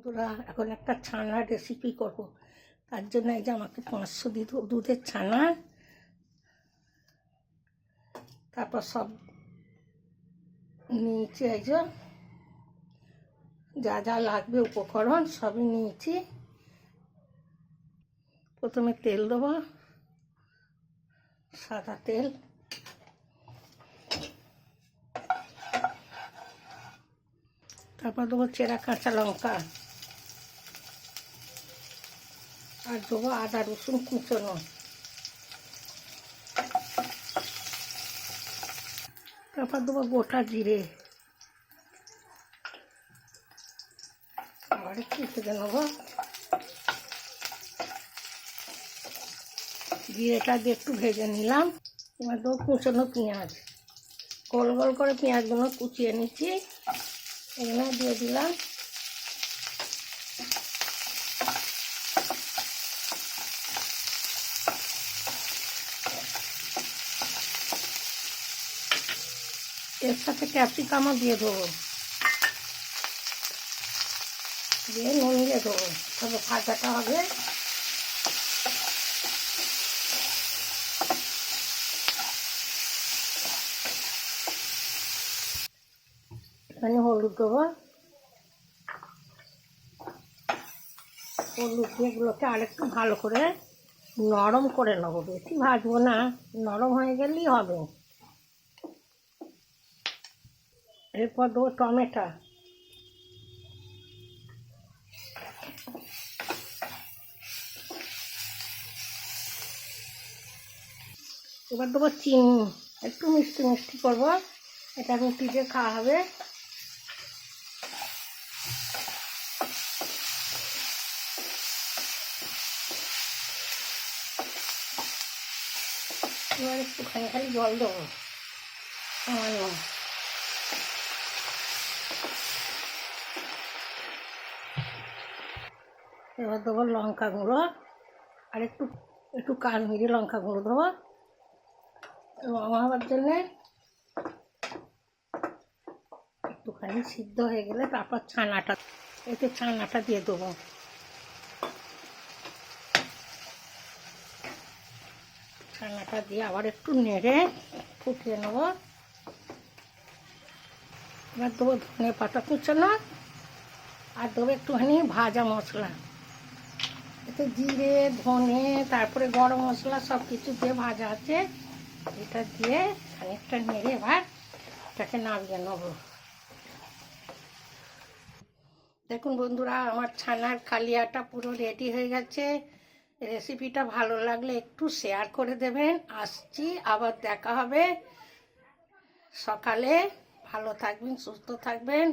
বন্ধুরা, এখন একটা ছানার রেসিপি করব। তার জন্য এই যে আমাকে 500 দুধের ছানা, তারপর সব নিয়েছি। এই যে যা যা লাগবে উপকরণ সবই নিয়েছি। প্রথমে তেল দেবো, সাদা তেল। তারপর দেবো চেরা কাঁচা লঙ্কা, আর দেবো আদা রসুন কুচনো। তারপর দেবো গোটা জিরে, আবার একটু ভেজে নেবো। জিরেটা দিয়ে একটু ভেজে নিলাম। এবার দেবো কুচনো পেঁয়াজ, গোল গোল করে পেঁয়াজগুলো কুচিয়ে নিচ্ছি, এগুলো দিয়ে দিলাম। এর সাথে ক্যাপসিকামও দিয়ে দেবো, দিয়ে নুন দিয়ে দেবো। তবে ভাজাটা হবে। এখানে হলুদ দেবো, হলুদ দিয়ে এগুলোকে আরেকটু ভালো করে নরম করে নেবো। বেশি ভাজবো না, নরম হয়ে গেলেই হবে। এরপর দেবো টমেটো, এবার দেবো চিনি, একটু মিষ্টি মিষ্টি করবো। এটা রুটি দিয়ে খাওয়া হবে। এবার একটুখানি খালি জল দেবো সামান্য। এবার দেবো লঙ্কা গুঁড়ো, আর একটু একটু কাশ্মীরি লঙ্কা গুঁড়ো দেবো রং হওয়ার জন্যে। একটুখানি সিদ্ধ হয়ে গেলে তারপর ছানাটা, এতে ছানাটা দিয়ে দেবো। ছানাটা দিয়ে আবার একটু নেড়ে ফুটিয়ে নেবো। এবার দেবো ধনে পাতা কুচানো, আর দেবো একটুখানি ভাজা মশলা। এতে জিরে, ধনে, তারপরে গরম মশলা সব কিছু দিয়ে ভাজা আছে। এটা দিয়ে খানিকটা নেড়ে এবার এটাকে নামিয়ে নেবো। দেখুন বন্ধুরা, আমার ছানার কালিয়াটা পুরো রেডি হয়ে গেছে। রেসিপিটা ভালো লাগলে একটু শেয়ার করে দেবেন। আসছি, আবার দেখা হবে সকালে। ভালো থাকবেন, সুস্থ থাকবেন।